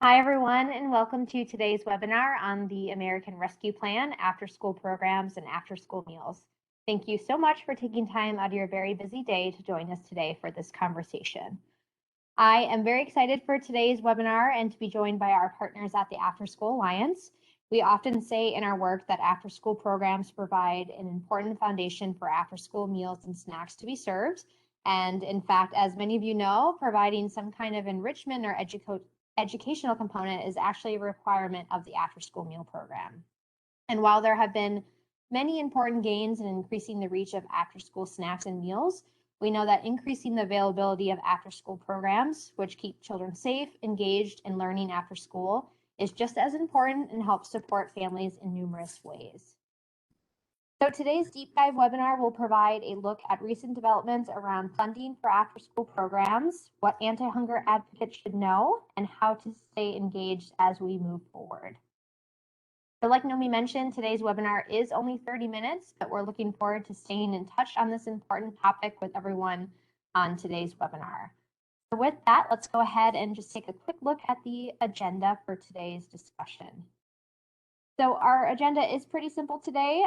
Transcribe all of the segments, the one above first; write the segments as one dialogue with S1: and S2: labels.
S1: Hi, everyone, and welcome to today's webinar on the American Rescue Plan, after-school programs, and after-school meals. Thank you so much for taking time out of your very busy day to join us today for this conversation. I am very excited for today's webinar and to be joined by our partners at the Afterschool Alliance. We often say in our work that after-school programs provide an important foundation for after-school meals and snacks to be served. And in fact, as many of you know, providing some kind of enrichment or educational component is actually a requirement of the after-school meal program. And while there have been many important gains in increasing the reach of after-school snacks and meals, we know that increasing the availability of after-school programs, which keep children safe, engaged, and learning after school, is just as important and helps support families in numerous ways. So today's deep dive webinar will provide a look at recent developments around funding for after-school programs, what anti-hunger advocates should know, and how to stay engaged as we move forward. So like Nomi mentioned, today's webinar is only 30 minutes, but we're looking forward to staying in touch on this important topic with everyone on today's webinar. So with that, let's go ahead and just take a quick look at the agenda for today's discussion. So our agenda is pretty simple today.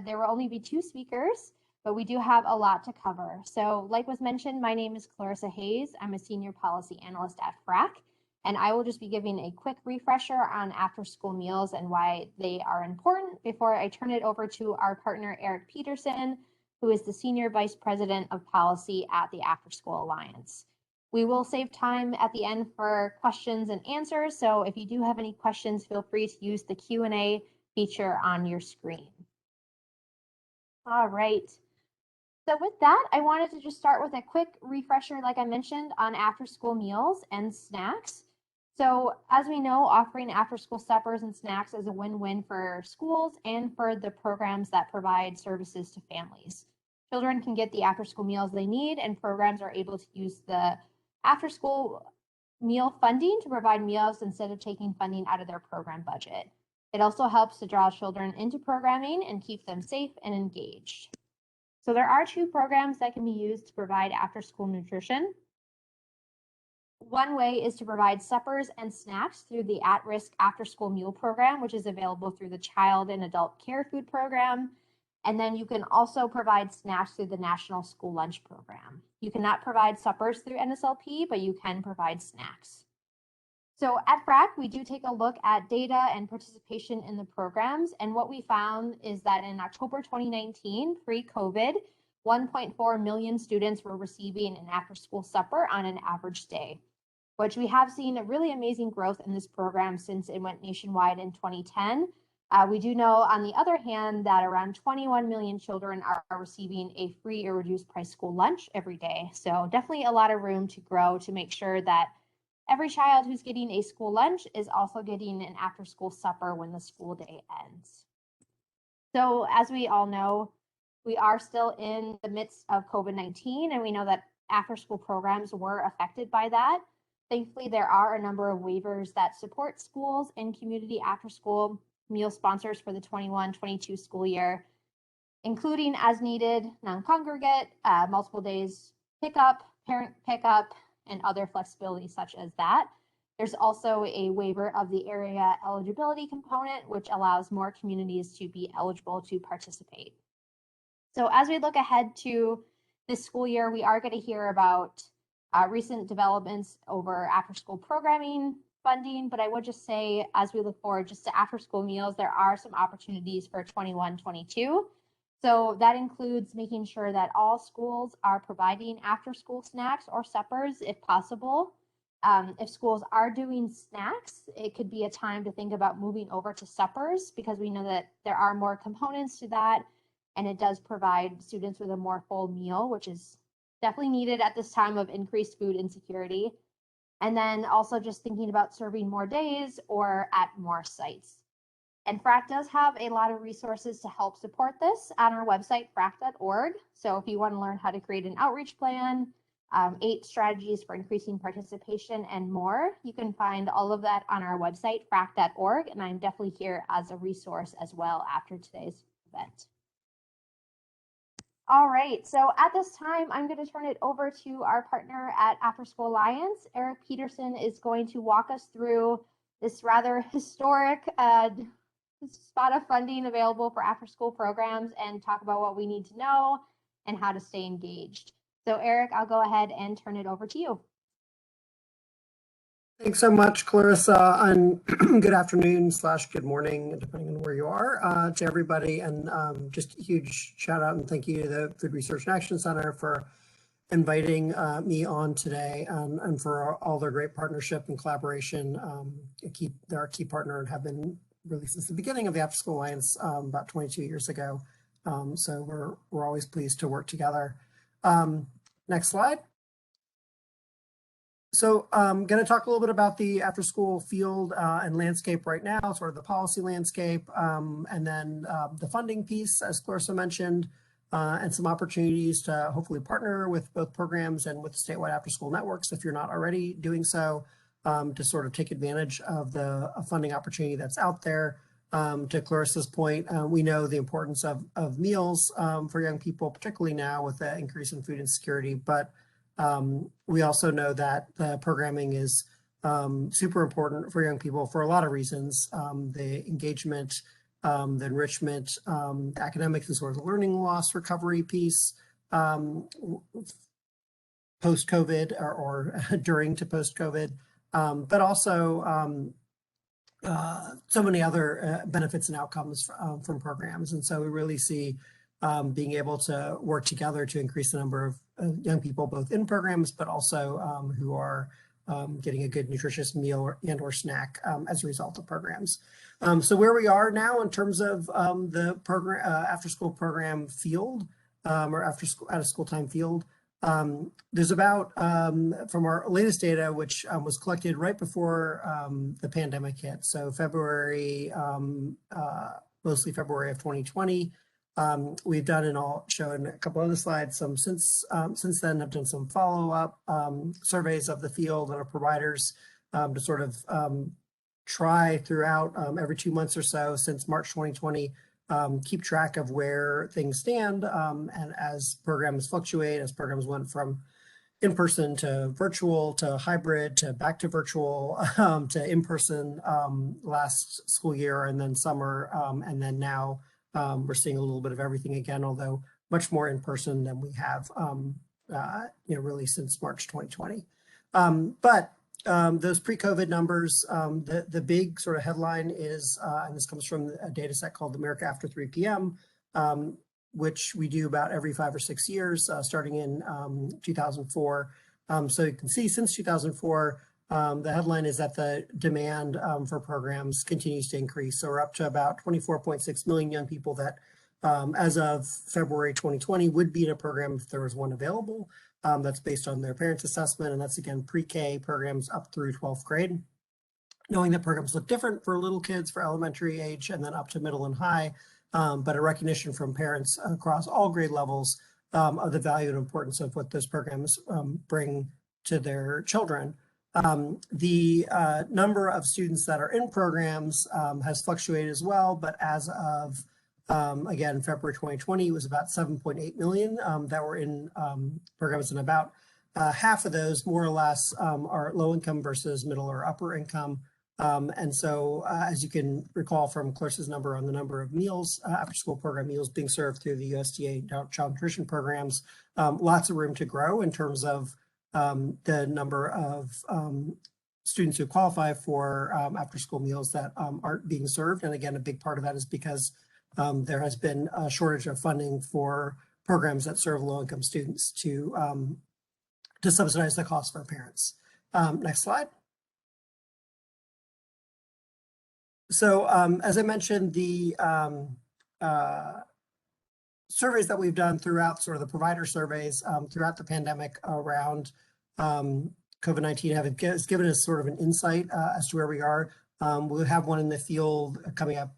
S1: There will only be 2 speakers, but we do have a lot to cover. So like was mentioned, my name is Clarissa Hayes. I'm a senior policy analyst at FRAC, and I will just be giving a quick refresher on after-school meals and why they are important before I turn it over to our partner, Eric Peterson, who is the Senior Vice President of Policy at the Afterschool Alliance. We will save time at the end for questions and answers, so if you do have any questions, feel free to use the Q&A feature on your screen. All right. So with that, I wanted to just start with a quick refresher, like I mentioned, on after-school meals and snacks. So as we know, offering after-school suppers and snacks is a win-win for schools and for the programs that provide services to families. Children can get the after-school meals they need, and programs are able to use the after-school meal funding to provide meals instead of taking funding out of their program budget. It also helps to draw children into programming and keep them safe and engaged. So there are 2 programs that can be used to provide after-school nutrition. One way is to provide suppers and snacks through the at-risk after-school meal program, which is available through the Child and Adult Care Food Program. And then you can also provide snacks through the National School Lunch Program. You cannot provide suppers through NSLP, but you can provide snacks. So at FRAC, we do take a look at data and participation in the programs. And what we found is that in October 2019, pre-COVID, 1.4 million students were receiving an after-school supper on an average day, which we have seen a really amazing growth in this program since it went nationwide in 2010. We do know, on the other hand, that around 21 million children are receiving a free or reduced price school lunch every day. So definitely a lot of room to grow to make sure that every child who's getting a school lunch is also getting an after-school supper when the school day ends. So as we all know, we are still in the midst of COVID-19, and we know that after-school programs were affected by that. Thankfully, there are a number of waivers that support schools and community after-school meal sponsors for the 21-22 school year, including as needed, non-congregate, multiple days pickup, parent pickup, and other flexibility such as that. There's also a waiver of the area eligibility component, which allows more communities to be eligible to participate. So as we look ahead to this school year, we are going to hear about recent developments over after-school programming funding, but I would just say, as we look forward just to after-school meals, there are some opportunities for 21-22. So that includes making sure that all schools are providing after-school snacks or suppers if possible. If schools are doing snacks, it could be a time to think about moving over to suppers, because we know that there are more components to that, and it does provide students with a more full meal, which is definitely needed at this time of increased food insecurity. And then also just thinking about serving more days or at more sites. And FRAC does have a lot of resources to help support this on our website, frac.org. So if you want to learn how to create an outreach plan, 8 strategies for increasing participation, and more, you can find all of that on our website, frac.org. And I'm definitely here as a resource as well after today's event. All right, so at this time, I'm going to turn it over to our partner at Afterschool Alliance. Eric Peterson is going to walk us through this rather historic spot of funding available for after-school programs and talk about what we need to know and how to stay engaged. So Eric, I'll go ahead and turn it over to you.
S2: Thanks so much, Clarissa, and good afternoon / good morning, depending on where you are, to everybody. And just a huge shout out and thank you to the Food Research and Action Center for inviting me on today, and for all their great partnership and collaboration. They're our key partner and have been really since the beginning of the After School Alliance about 22 years ago. So we're always pleased to work together. Next slide. So I'm going to talk a little bit about the after-school field and landscape right now, sort of the policy landscape, and then the funding piece, as Clarissa mentioned, and some opportunities to hopefully partner with both programs and with statewide after-school networks if you're not already doing so, to sort of take advantage of the funding opportunity that's out there. To Clarissa's point, we know the importance of meals for young people, particularly now with the increase in food insecurity, but we also know that the programming is super important for young people for a lot of reasons. The engagement, the enrichment, the academics and sort of the learning loss recovery piece, post-COVID or during to post-COVID, but also so many other benefits and outcomes from programs. And so we really see being able to work together to increase the number of young people, both in programs, but also who are getting a good nutritious meal or snack as a result of programs. So where we are now in terms of the program, after-school program field, or out-of-school time field, there's about, from our latest data, which was collected right before the pandemic hit, so February, mostly February of 2020, we've done, and I'll show in a couple other slides, some since then have done some follow-up surveys of the field and our providers to sort of try throughout every 2 months or so since March 2020, keep track of where things stand, and as programs fluctuate, as programs went from in-person to virtual to hybrid to back to virtual to in-person last school year and then summer, and then now we're seeing a little bit of everything again, although much more in person than we have, really since March 2020. But those pre-COVID numbers, the big sort of headline is, and this comes from a data set called America After 3 p.m., which we do about every 5 or 6 years, starting in 2004. So you can see since 2004, the headline is that the demand for programs continues to increase. So we're up to about 24.6 million young people that, as of February 2020, would be in a program if there was one available. That's based on their parents' assessment, and that's, again, pre-K programs up through 12th grade. Knowing that programs look different for little kids, for elementary age, and then up to middle and high, but a recognition from parents across all grade levels of the value and importance of what those programs bring to their children. The number of students that are in programs has fluctuated as well, but as of, again, February 2020, it was about 7.8 million that were in programs, and about half of those, more or less, are low income versus middle or upper income. And so, as you can recall from Clarissa's number on the number of meals, after school program meals being served through the USDA child nutrition programs, lots of room to grow in terms of the number of students who qualify for after school meals that aren't being served. And again, a big part of that is because there has been a shortage of funding for programs that serve low-income students to subsidize the cost for parents. Next slide. So as I mentioned, the surveys that we've done throughout, sort of the provider surveys throughout the pandemic around COVID-19 has given us sort of an insight as to where we are. We'll have one in the field coming up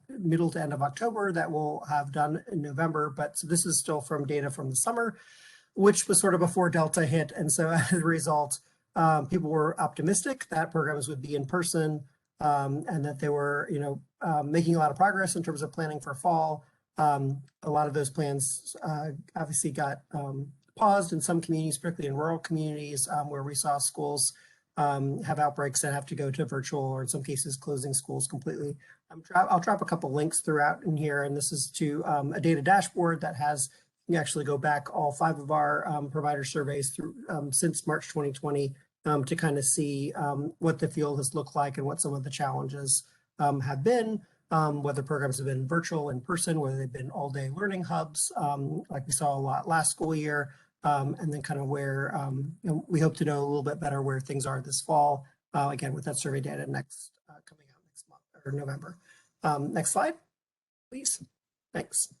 S2: middle to end of October that we'll have done in November. But so this is still from data from the summer, which was sort of before Delta hit. And so as a result, people were optimistic that programs would be in person and that they were, making a lot of progress in terms of planning for fall. A lot of those plans obviously got paused in some communities, particularly in rural communities where we saw schools have outbreaks and have to go to virtual, or in some cases closing schools completely. I'll drop a couple links throughout in here, and this is to a data dashboard that has, you can actually go back all 5 of our provider surveys through since March 2020 to kind of see what the field has looked like and what some of the challenges have been, whether programs have been virtual, in person, whether they've been all-day learning hubs, like we saw a lot last school year, and then kind of where we hope to know a little bit better where things are this fall, again, with that survey data next coming out next month or November. Next slide, please. Thanks.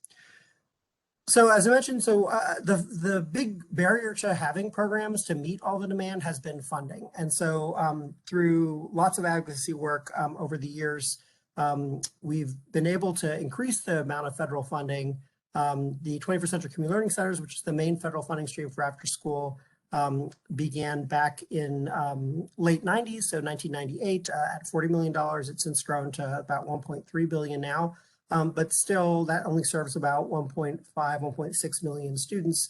S2: So as I mentioned, the big barrier to having programs to meet all the demand has been funding. And so through lots of advocacy work over the years, we've been able to increase the amount of federal funding. The 21st Century Community Learning Centers, which is the main federal funding stream for after school, began back in late 90s, so 1998 at $40 million. It's since grown to about 1.3 billion now, but still that only serves about 1.5, 1.6 million students.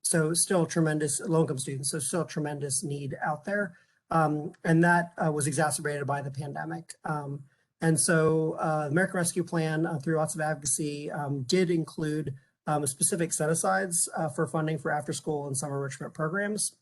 S2: So still tremendous, low-income students, so still tremendous need out there. And that was exacerbated by the pandemic. And so the American Rescue Plan, through lots of advocacy, did include specific set-asides for funding for after-school and summer enrichment programs.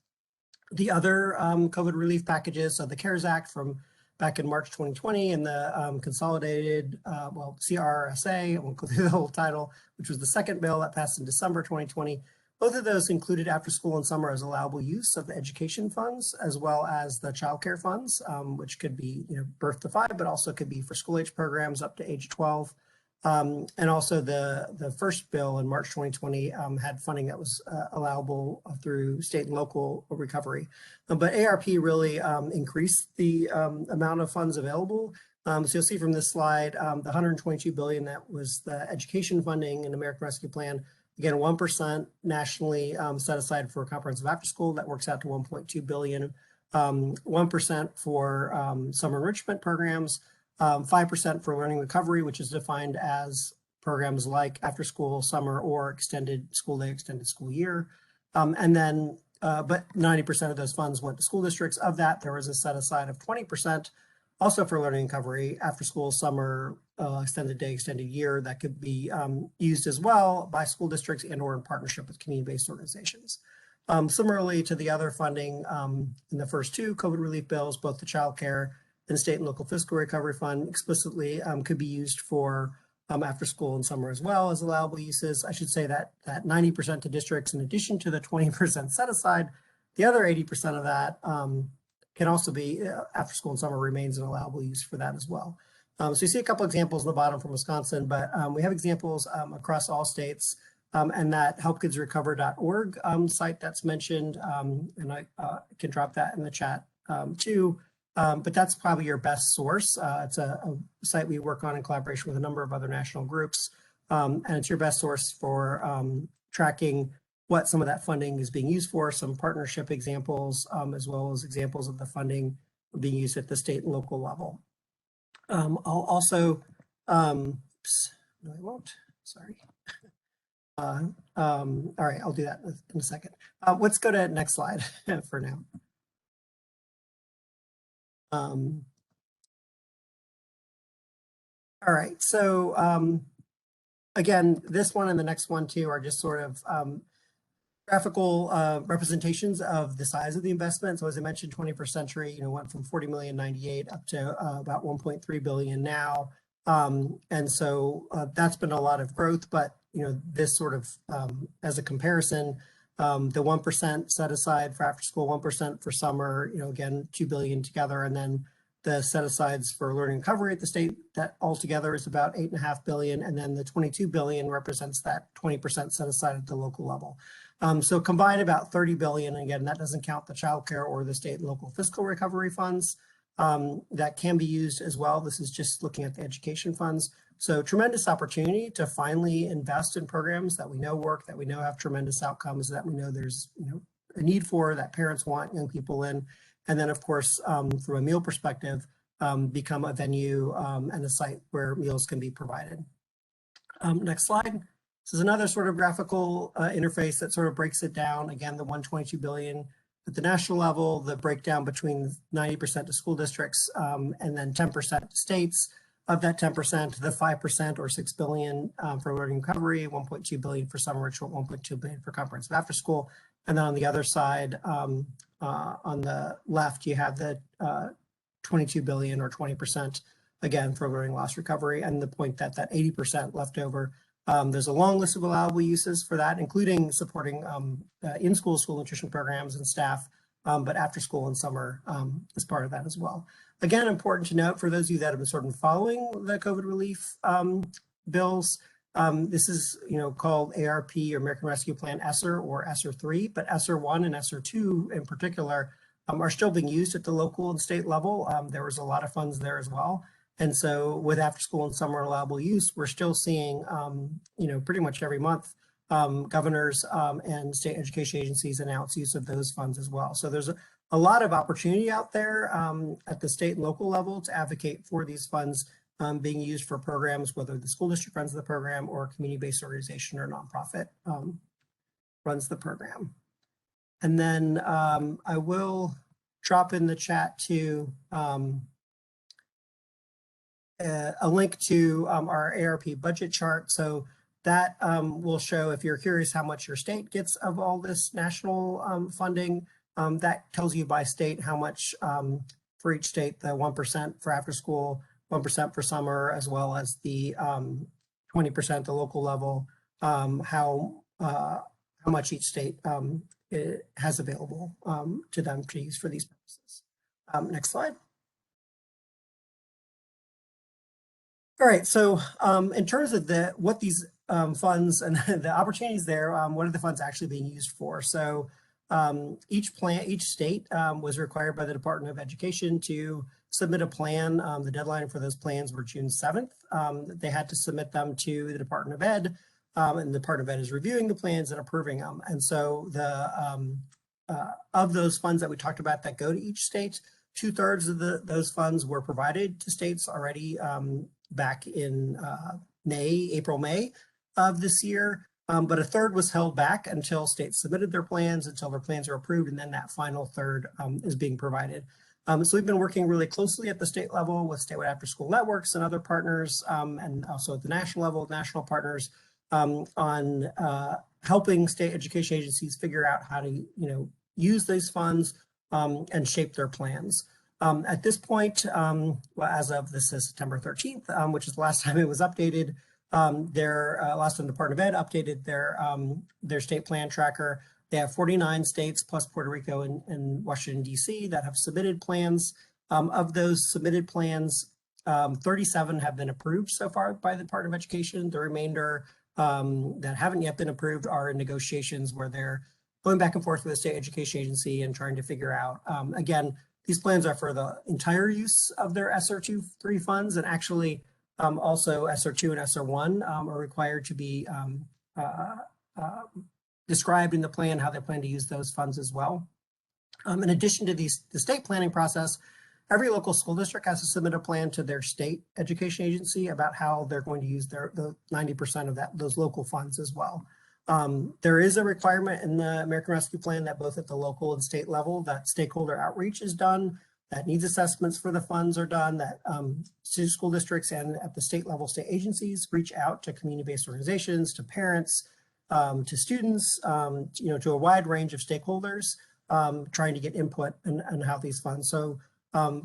S2: The other COVID relief packages, so the CARES Act from back in March 2020 and the consolidated, CRSA, I won't go through the whole title, which was the second bill that passed in December 2020. Both of those included after school and summer as allowable use of the education funds, as well as the child care funds, which could be birth to 5, but also could be for school age programs up to age 12. And also the first bill in March 2020 had funding that was allowable through state and local recovery. But ARP really increased the amount of funds available. So you'll see from this slide, the $122 billion that was the education funding in American Rescue Plan. Again, 1% nationally set aside for comprehensive after school. That works out to 1.2 billion. 1% for summer enrichment programs, 5% for learning recovery, which is defined as programs like after school, summer, or extended school day, extended school year. And then, but 90% of those funds went to school districts. Of that, there was a set aside of 20% also for learning recovery, after school, summer, extended day, extended year, that could be used as well by school districts and or in partnership with community-based organizations. Similarly to the other funding in the first 2 COVID relief bills, both the child care and state and local fiscal recovery fund explicitly could be used for after school and summer as well as allowable uses. I should say that 90% to districts, in addition to the 20% set aside, the other 80% of that can also be after school and summer remains an allowable use for that as well. So you see a couple examples in the bottom from Wisconsin, but we have examples across all states, and that helpkidsrecover.org site that's mentioned, and I can drop that in the chat too. But that's probably your best source. It's a site we work on in collaboration with a number of other national groups, and it's your best source for tracking what some of that funding is being used for, some partnership examples, as well as examples of the funding being used at the state and local level. I'll also, oops, no, I won't, sorry. All right, I'll do that in a second. Let's go to next slide for now. All right, so again, this one and the next one too are just sort of graphical representations of the size of the investment. So as I mentioned, 21st Century, went from 40 million 98 up to about 1.3 billion now. And so that's been a lot of growth, but this sort of as a comparison, the 1% set aside for after school, 1% for summer, again, 2 billion together, and then the set asides for learning recovery at the state, that altogether is about 8.5 billion, and then the 22 billion represents that 20% set aside at the local level. So combined about 30 billion, again, that doesn't count the child care or the state and local fiscal recovery funds that can be used as well. This is just looking at the education funds. So tremendous opportunity to finally invest in programs that we know work, that we know have tremendous outcomes, that we know there's a need for, that parents want young people in. And then of course, from a meal perspective, become a venue and a site where meals can be provided. Next slide. This is another sort of graphical interface that sort of breaks it down. Again, the 122 billion At the national level, the breakdown between 90% to school districts and then 10% to states. Of that 10%, the 5% or $6 billion for learning recovery, $1.2 billion for summer enrichment, $1.2 billion for comprehensive after school. And then on the other side, on the left, you have the $22 billion or 20%, again, for learning loss recovery. And the point that 80% left over, there's a long list of allowable uses for that, including supporting in-school school nutrition programs and staff, but after school and summer is part of that as well. Again, important to note for those of you that have been sort of following the COVID relief bills, this is called ARP or American Rescue Plan ESSER or ESSER 3, but ESSER 1 and ESSER 2 in particular are still being used at the local and state level. There was a lot of funds there as well. And so with after school and summer allowable use, we're still seeing, pretty much every month, governors and state education agencies announce use of those funds as well. So there's a lot of opportunity out there at the state and local level to advocate for these funds being used for programs, whether the school district runs the program or a community-based organization or nonprofit runs the program. And then I will drop in the chat to a link to our ARP budget chart. So that will show, if you're curious how much your state gets of all this national funding, that tells you by state how much for each state, the 1% for after school, 1% for summer, as well as the 20% at the local level, how much each state has available to them to use for these purposes. Next slide. All right, so in terms of what these funds and the opportunities there, what are the funds actually being used for? So each state was required by the Department of Education to submit a plan. The deadline for those plans were June 7th. They had to submit them to the Department of Ed, and the Department of Ed is reviewing the plans and approving them. And so of those funds that we talked about that go to each state, 2/3 of those funds were provided to states already back in April, May of this year. But 1/3 was held back until states submitted their plans, until their plans are approved, and then that final 1/3 is being provided. So we've been working really closely at the state level with statewide after school networks and other partners, and also at the national level with national partners on helping state education agencies figure out how to use these funds and shape their plans. At this point, as of September 13th, which is the last time it was updated, last time the Department of Ed updated their state plan tracker. They have 49 states plus Puerto Rico and Washington, D.C. that have submitted plans. Of those submitted plans, 37 have been approved so far by the Department of Education. The remainder that haven't yet been approved are in negotiations where they're going back and forth with the state education agency and trying to figure out, again, these plans are for the entire use of their ESSER 2-3 funds, and actually also ESSER 2 and ESSER 1 are required to be described in the plan how they plan to use those funds as well. In addition to the state planning process, every local school district has to submit a plan to their state education agency about how they're going to use the 90% of those local funds as well. There is a requirement in the American Rescue Plan that both at the local and state level that stakeholder outreach is done, that needs assessments for the funds are done, that school districts and at the state level state agencies reach out to community-based organizations, to parents, to students, to a wide range of stakeholders trying to get input on how these funds. So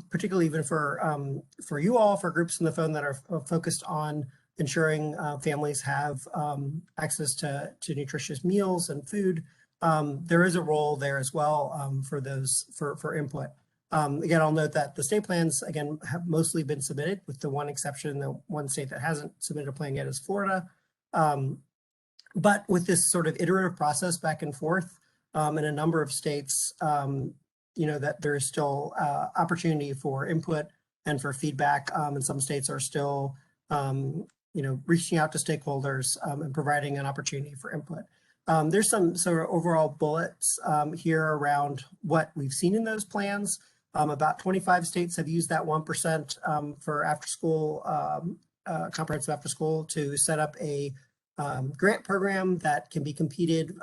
S2: particularly even for you all, for groups in the phone that are focused on ensuring families have access to nutritious meals and food, there is a role there as well for input. Again, I'll note that the state plans, again, have mostly been submitted with the one exception. The one state that hasn't submitted a plan yet is Florida. But with this sort of iterative process back and forth in a number of states, that there is still opportunity for input and for feedback. And some states are still reaching out to stakeholders and providing an opportunity for input. There's some sort of overall bullets here around what we've seen in those plans. About 25 states have used that 1% for after school, comprehensive after school, to set up a grant program that can be competed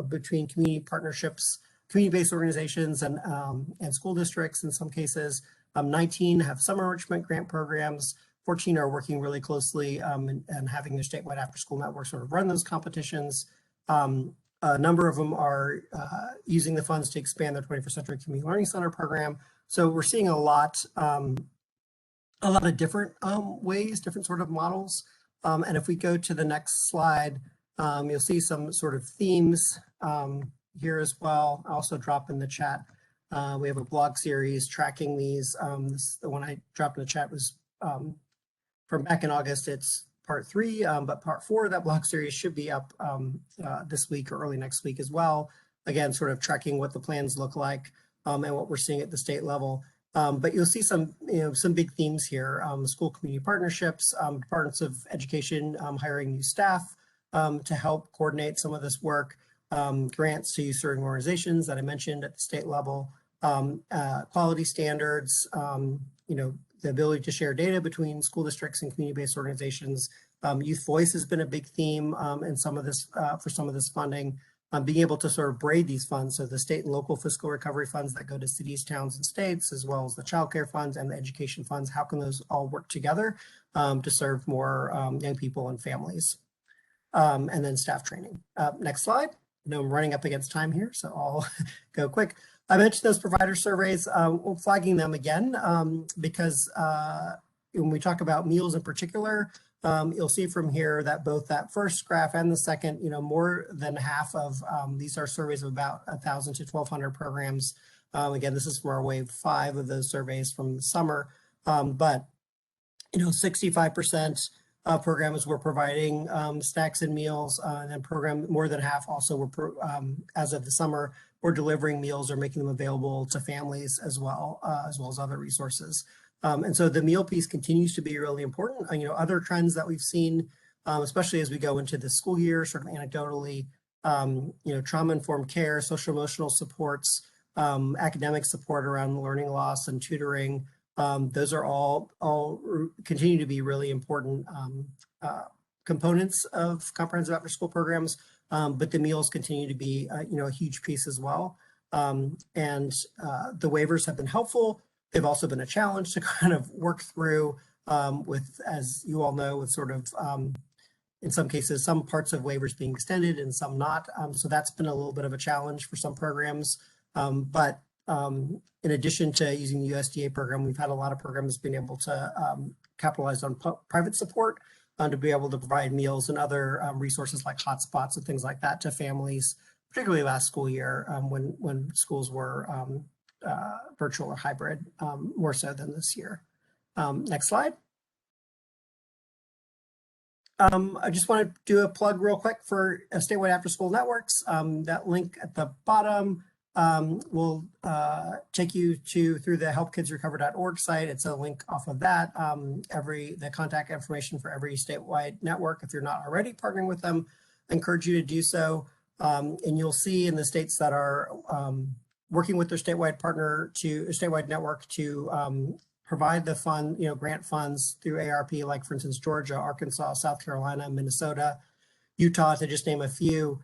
S2: between community partnerships community-based organizations and school districts in some cases. 19 have summer enrichment grant programs. 14 are working really closely and having their statewide after-school network sort of run those competitions. A number of them are using the funds to expand their 21st Century Community Learning Center program. So we're seeing a lot of different ways, different sort of models. And if we go to the next slide, you'll see some sort of themes here as well. I'll also drop in the chat. We have a blog series tracking these. The one I dropped in the chat was from back in August. It's part 3, but part 4 of that blog series should be up this week or early next week as well. Again, sort of tracking what the plans look like and what we're seeing at the state level. But you'll see some big themes here: school community partnerships, departments of education hiring new staff to help coordinate some of this work, grants to youth-serving organizations that I mentioned at the state level, quality standards, the ability to share data between school districts and community-based organizations. Youth voice has been a big theme in some of this for some of this funding. Being able to sort of braid these funds, so the state and local fiscal recovery funds that go to cities, towns, and states, as well as the child care funds and the education funds, how can those all work together to serve more young people and families? And then staff training. Next slide. I know I'm running up against time here, so I'll go quick. I mentioned those provider surveys, flagging them again, because when we talk about meals in particular, you'll see from here that both that first graph and the second, more than half of these are surveys of about 1,000 to 1,200 programs. Again, this is from our wave 5 of those surveys from the summer, but 65% of programs were providing snacks and meals, and then more than half also were, as of the summer, were delivering meals or making them available to families as well as other resources. And so the meal piece continues to be really important. Other trends that we've seen, especially as we go into the school year, sort of anecdotally, trauma-informed care, social emotional supports, academic support around learning loss and tutoring. Those are all continue to be really important components of comprehensive after-school programs, but the meals continue to be a huge piece as well. And the waivers have been helpful. They've also been a challenge to kind of work through with, as you all know, with sort of, in some cases, some parts of waivers being extended and some not. So that's been a little bit of a challenge for some programs. But in addition to using the USDA program, we've had a lot of programs being able to capitalize on private support to be able to provide meals and other resources like hotspots and things like that to families, particularly last school year when schools were virtual or hybrid, more so than this year. Next slide. I just want to do a plug real quick for statewide after-school networks. That link at the bottom will take you through the helpkidsrecover.org site. It's a link off of that. The contact information for every statewide network. If you're not already partnering with them, I encourage you to do so. And you'll see in the states that are working with their statewide network to provide the grant funds through ARP, like for instance, Georgia, Arkansas, South Carolina, Minnesota, Utah, to just name a few.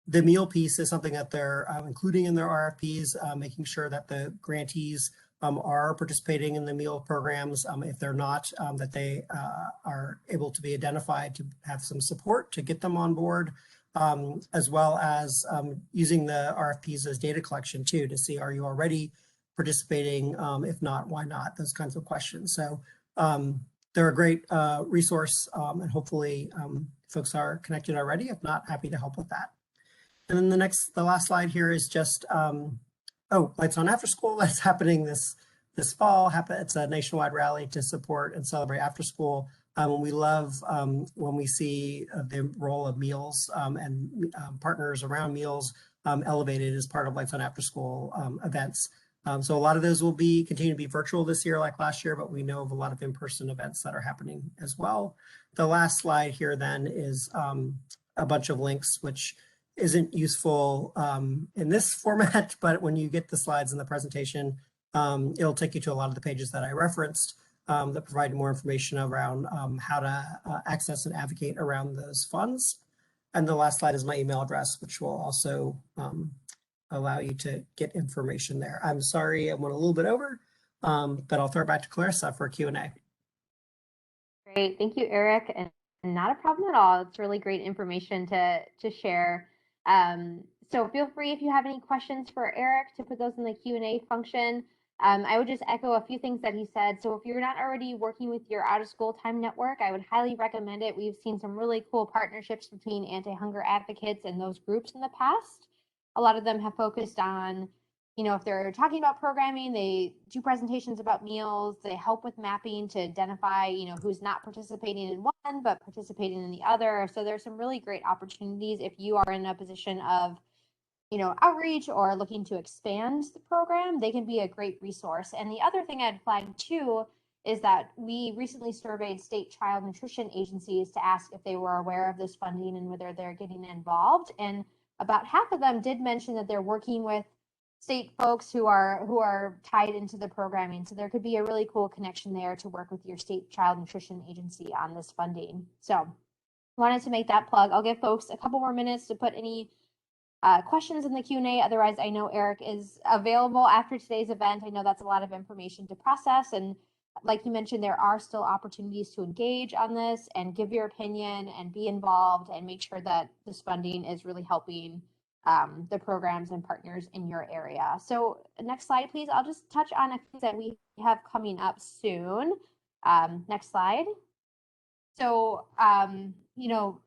S2: The meal piece is something that they're including in their RFPs, making sure that the grantees are participating in the meal programs. If they're not, that they are able to be identified to have some support to get them on board, as well as using the RFPs as data collection too, to see, are you already participating? If not, why not? Those kinds of questions. So they're a great resource, and hopefully folks are connected already. If not, happy to help with that. And then the last slide here is just, Lights on After School. That's happening this fall. It's a nationwide rally to support and celebrate after school. We love when we see the role of meals and partners around meals elevated as part of Lights on After School events. So a lot of those will continue to be virtual this year like last year, but we know of a lot of in-person events that are happening as well. The last slide here then is a bunch of links, which isn't useful in this format, but when you get the slides in the presentation, it'll take you to a lot of the pages that I referenced that provide more information around how to access and advocate around those funds. And the last slide is my email address, which will also allow you to get information there. I'm sorry I went a little bit over, but I'll throw it back to Clarissa for Q&A.
S1: Great, thank you, Eric, and not a problem at all. It's really great information to share. So feel free, if you have any questions for Eric, to put those in the Q&A function. I would just echo a few things that he said. So if you're not already working with your out of school time network, I would highly recommend it. We've seen some really cool partnerships between anti-hunger advocates and those groups in the past. A lot of them have focused on, you know, if they're talking about programming, they do presentations about meals, they help with mapping to identify, you know, who's not participating in one, but participating in the other. So there's some really great opportunities if you are in a position of, you know, outreach or looking to expand the program, they can be a great resource. And the other thing I'd flag too is that we recently surveyed state child nutrition agencies to ask if they were aware of this funding and whether they're getting involved. And about half of them did mention that they're working with state folks who are tied into the programming. So there could be a really cool connection there to work with your state child nutrition agency on this funding. So wanted to make that plug. I'll give folks a couple more minutes to put any questions in the Q&A. Otherwise, I know Eric is available after today's event. I know that's a lot of information to process. And like you mentioned, there are still opportunities to engage on this and give your opinion and be involved and make sure that this funding is really helping the programs and partners in your area. So next slide, please. I'll just touch on a few that we have coming up soon. Next slide. So, you know,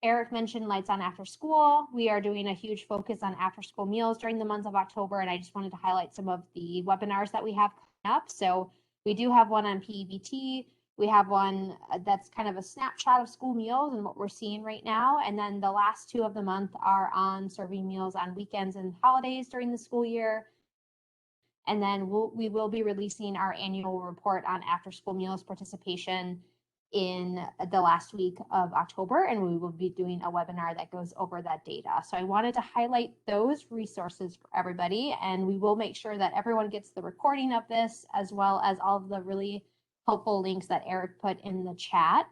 S1: Eric mentioned Lights On After School. We are doing a huge focus on after school meals during the month of October, and I just wanted to highlight some of the webinars that we have coming up. So we do have one on PEBT. We have one that's kind of a snapshot of school meals and what we're seeing right now. And then the last two of the month are on serving meals on weekends and holidays during the school year. And then we will be releasing our annual report on after school meals participation in the last week of October, and we will be doing a webinar that goes over that data. So I wanted to highlight those resources for everybody, and we will make sure that everyone gets the recording of this, as well as all of the really helpful links that Eric put in the chat.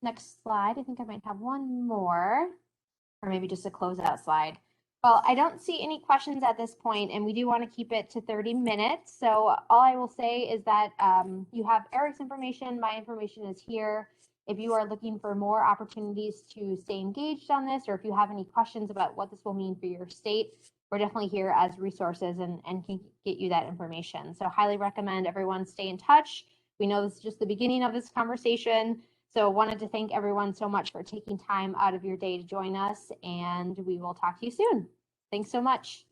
S1: Next slide. I think I might have one more, or maybe just a closeout slide. Well, I don't see any questions at this point, and we do want to keep it to 30 minutes. So all I will say is that you have Eric's information. My information is here. If you are looking for more opportunities to stay engaged on this, or if you have any questions about what this will mean for your state, we're definitely here as resources and can get you that information. So highly recommend everyone stay in touch. We know this is just the beginning of this conversation. So wanted to thank everyone so much for taking time out of your day to join us, and we will talk to you soon. Thanks so much.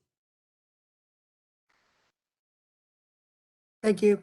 S2: Thank you.